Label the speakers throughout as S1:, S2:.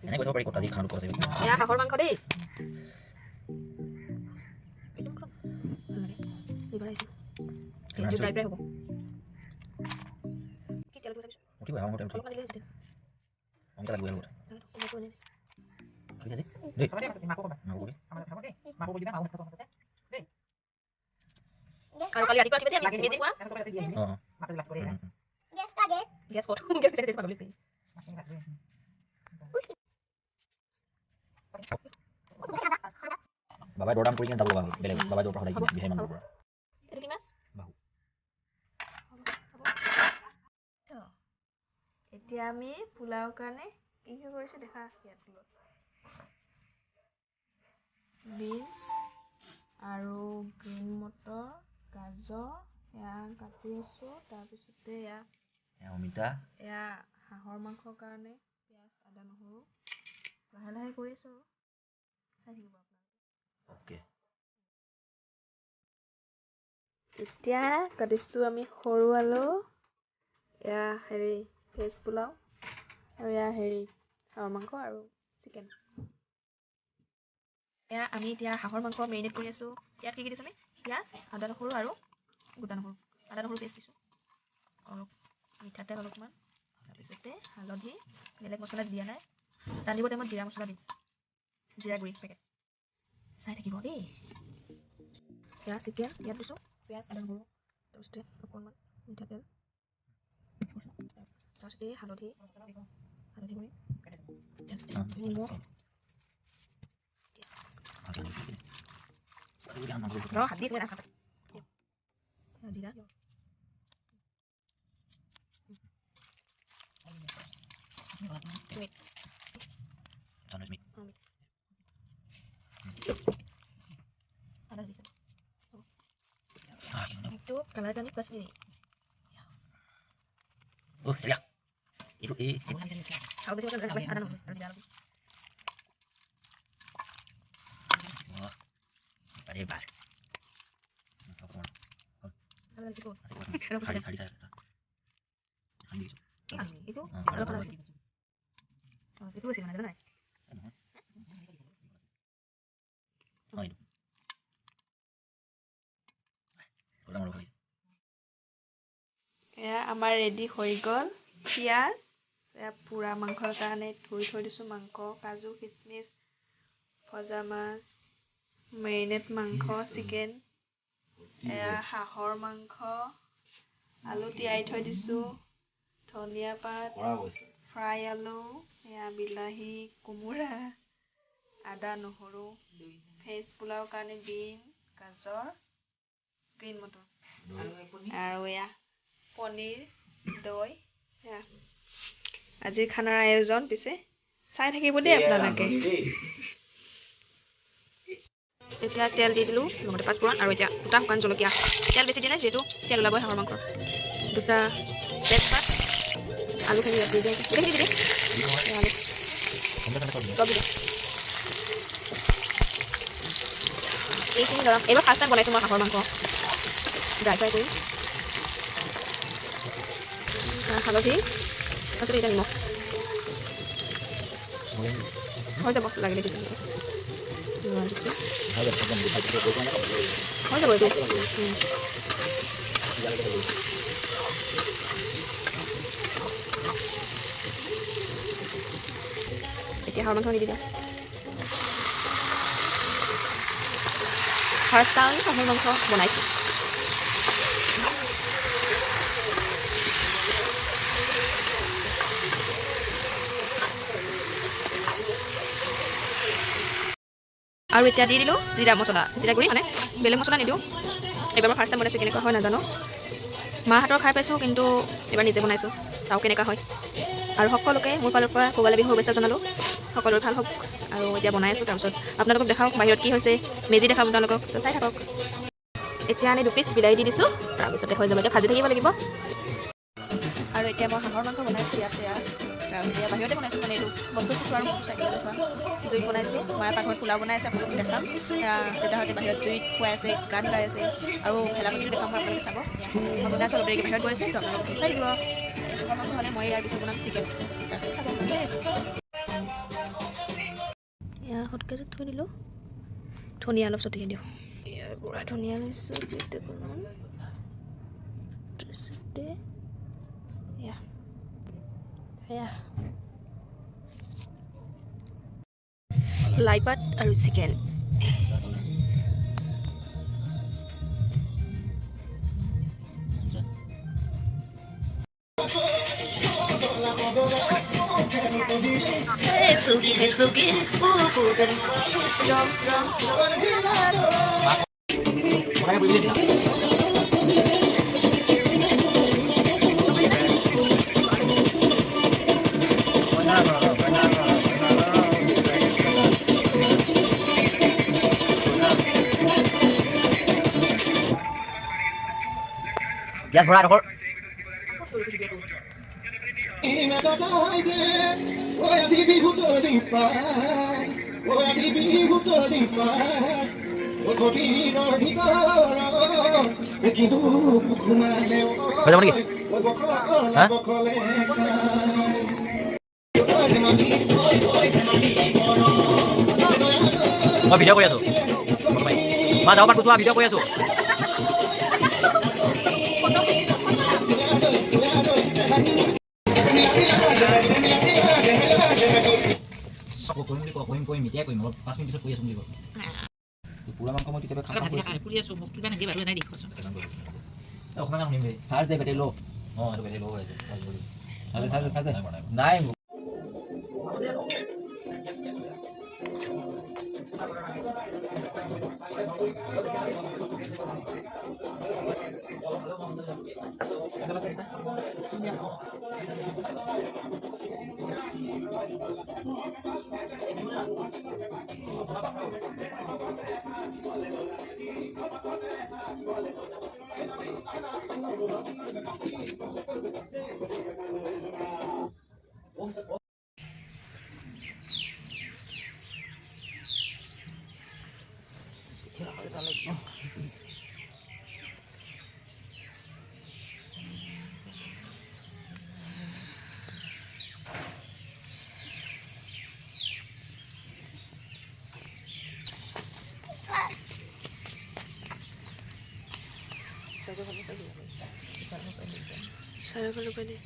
S1: এনে কৰিব পাৰি কটা দি খানাটো কৰে
S2: এয়া হাঁহৰ মাংস দেই ফ্ৰাই হ'ব কি তেল গৈছে
S1: উঠিব হাঁহৰ টাইম
S2: অলপমান দিলে হৈছে
S1: অংকা লাগব আৰু দেই
S2: আৰু কালি ৰাতিপুৱা উঠিবা আমি মেজি খোৱা গেছ ক'ত গেছ পিছে পাগল হৈছে
S1: বাবাই দৰদাম কৰি কিনে যাব লগা বেলেগ বাবাই দৰ সদায় কিনে বিহাই মানুহৰ পৰা
S2: এইটো কি মাছ
S1: বাহু
S2: এতিয়া আমি পোলাও কাৰণে কি কি কৰিছো দেখা ইয়াত বিনছ আৰু গ্ৰীণ মটৰ গাজৰ এয়া কাটি আছো তাৰপিছতে এয়া
S1: অমিতা
S2: এয়া হাঁহৰ মাংসৰ কাৰণে পিঁয়াজ আদা নহৰু লাহে লাহে কৰিছো চাই থাকিব আপোনালোকে
S1: ওকে
S2: এতিয়া কাটিছো আমি সৰু আলু এয়া হেৰি ভেজ পোলাও আৰু এয়া হেৰি হাঁহৰ মাংস আৰু চিকেন এয়া আমি এতিয়া হাঁহৰ মাংস মেৰিনেট কৰি আছো ইয়াত কি কি দিছো আমি পিঁয়াজ আদা নহৰু আৰু গোটা নহৰু আদা নহৰু পেষ্ট দিছো অলপ মিঠাতেল অলপমান তাৰপিছতে হালধি বেলেগ মছলা দিয়া নাই ৰান্ধিব টাইমত জিৰা মছলা দিম জিৰা গুড়ি পেকেট চাই থাকিব দেই এয়া চিকেন ইয়াত দিছো পিঁয়াজ আদা নহৰু তাৰপিছতে অকণমান মিঠাতেল তাৰপিছতে হালধি গুড়ি নিমখ হালধি জিৰা itu kalah kami pas ini.
S1: Oh, siap. Itu
S2: Kalau bisa kan ada nomor harus jalan.
S1: Oh. Pada hebat.
S2: Kalau itu.
S1: Hari saya.
S2: Itu. Oh, itu sih mana ada.
S1: Oh, itu.
S2: এয়া আমাৰ ৰেডি হৈ গ'ল পিঁয়াজ এয়া পুৰা মাংসৰ কাৰণে ধুই থৈ দিছোঁ মাংস কাজু কিচমিচ ভজা মাছ মেৰিনেট মাংস চিকেন এয়া হাঁহৰ মাংস আলু তিয়াই থৈ দিছোঁ ধনিয়া পাত ফ্ৰাই আলু এয়া বিলাহী কোমোৰা আদা নহৰু ভেজ পোলাও কাৰণে বিন গাজৰ গ্ৰীণ মটৰ আৰু এয়া পনীৰ দৈ আজিৰ খানাৰ আয়োজন পিছে চাই থাকিব দেই আপোনালোকে এতিয়া তেল দি দিলোঁ লগতে পাঁচফোৰণ আৰু এতিয়া দুটা শুকান জলকীয়া তেল বেছি দিয়া নাই যিহেতু তেল ওলাবই হাঁহৰ মাংস দুটা তেজপাত আলুখিনি ইয়াত দি দিয়ে এইখিনি গৰম এইবাৰ ফাৰ্ষ্ট টাইম বনাইছোঁ মই হাঁহৰ মাংস ড্ৰাই ফ্ৰাই কৰি হালধি তাৰপিছত এতিয়া নিমখ হৈ যাব লাগিলে হৈ যাব এইটো এতিয়া হাঁহৰ মাংস দি দিওঁ ফাৰ্ষ্ট টাইম হাঁহৰ মাংস বনাইছোঁ আৰু এতিয়া দি দিলোঁ জিৰা মছলা জিৰা গুড়ি মানে বেলেগ মছলা নিদিওঁ এইবাৰ মই ফাৰ্ষ্ট টাইম বনাইছোঁ কেনেকুৱা হয় নাজানো মা হাতৰ খাই পাইছোঁ কিন্তু এইবাৰ নিজে বনাইছোঁ চাওঁ কেনেকুৱা হয় আৰু সকলোকে মোৰ ফালৰ পৰা ভোগালী বিহুৰ শুভেচ্ছা জনালোঁ সকলোৰে ভাল হওক আৰু এতিয়া বনাই আছোঁ তাৰপিছত আপোনালোকক দেখাওক বাহিৰত কি হৈছে মেজি দেখাম আপোনালোকক চাই থাকক এতিয়া আমি 2 পিচ বিলাহী দি দিছোঁ তাৰপিছতে হৈ যাব এতিয়া ভাজি থাকিব লাগিব আৰু এতিয়া মই হাঁহৰ মাংস বনাইছোঁ ইয়াতে এতিয়া বাহিৰতে বনাইছোঁ মানে এইটো বস্তু খোৱাৰ চাইকেলতে খোৱা জুইত বনাইছোঁ মায়ে পাকঘৰত পোলাও বনাই আছে আপোনালোকক দেখাম দেউতাহঁতে বাহিৰত জুইত খুৱাই আছে গান গাই আছে আৰু ভেলাপুচিটো দেখাম মই আপোনালোকে চাব মই বনাইছোঁ অলপ দেৰিকৈ বাহিৰত গৈ আছোঁ তো আপোনালোকক চাই দিব মাংস হ'লে মই ইয়াৰ পিছত বনাম চিকেন তাৰপিছত চাব এয়া হটকেছত থৈ দিলোঁ ধনিয়া অলপ ছটিয়াই দিওঁ ইয়াৰ পৰা ধনিয়া লৈছোঁ তাৰপিছতে এয়া সেয়া লাই পাত আৰু chicken
S1: Jangan berat kok. Macam mana lagi? Hah? Oh, video কৰি আছো মা যাব পাৰ কুচোৱা ভিডিঅ' কৰি আছো কৰিম এতিয়াই কৰিম অলপ 5 মিনিট পিছত কৰি আছো বুলি পুৰা মাংস মই কেতিয়াবা খাম
S3: পুৰি আছো মোক কিবা নাকি বাৰু নাই দেখোৱাচোন
S1: অকণমান শুনিম দে চাৰ্জ দে বেটেৰী ল' অঁ এইটো বেটেৰী ল' হৈ আছে চাৰ্জ নাই
S2: চাৰিফালৰ পৰা দে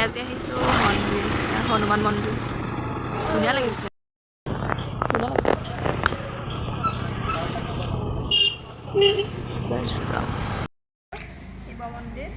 S2: আজি আহিছোঁ মন্দিৰ হনুমান মন্দিৰ ধুনীয়া লাগিছে জয় শ্ৰীৰাম শিৱ মন্দিৰ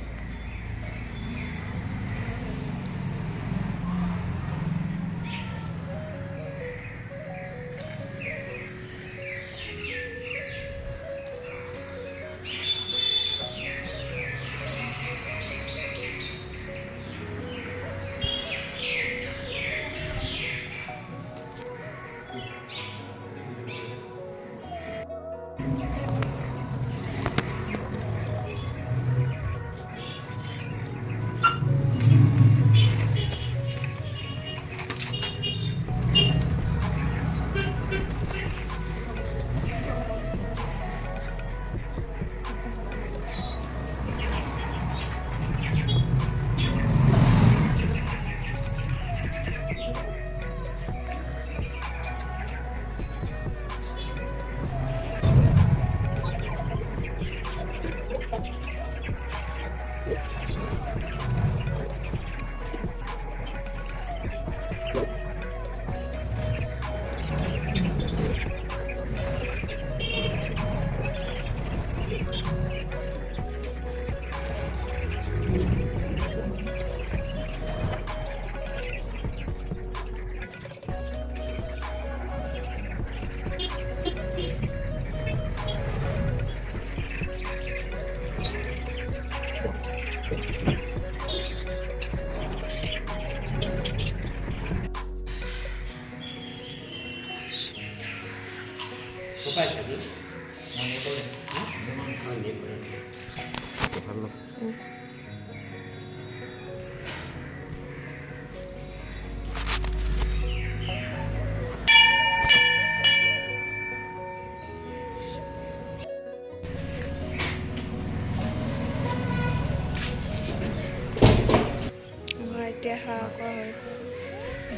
S2: এতিয়া হাঁহ কৰা হৈ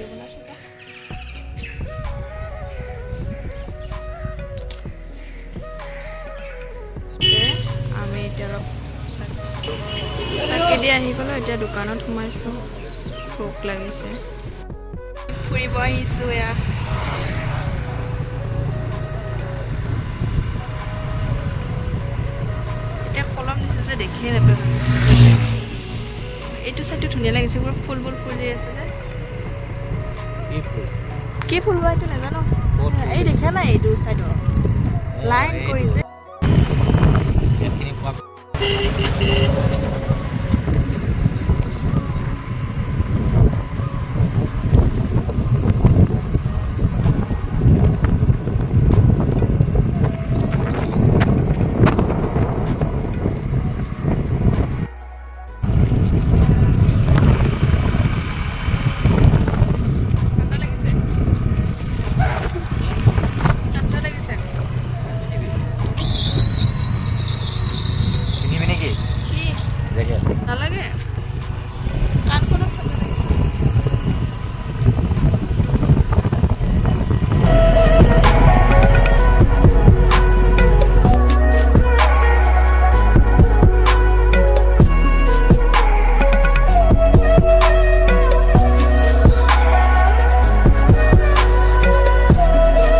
S2: বনাইছোঁ আমি এতিয়া অলপ চাকি দি আহি গ'লোঁ এতিয়া দোকানত সোমাইছোঁ ভোক লাগিছে ফুৰিব আহিছোঁ এয়া এতিয়া কলম দিছে যে দেখিয়ে নাপায় এইটো চাইডটো ধুনীয়া লাগিছে পুৰা ফুলবোৰ ফুলি আছে যে কি ফুল বা এইটো নাজানো এই দেখা নাই এইটো চাইডৰ লাইন কৰি যে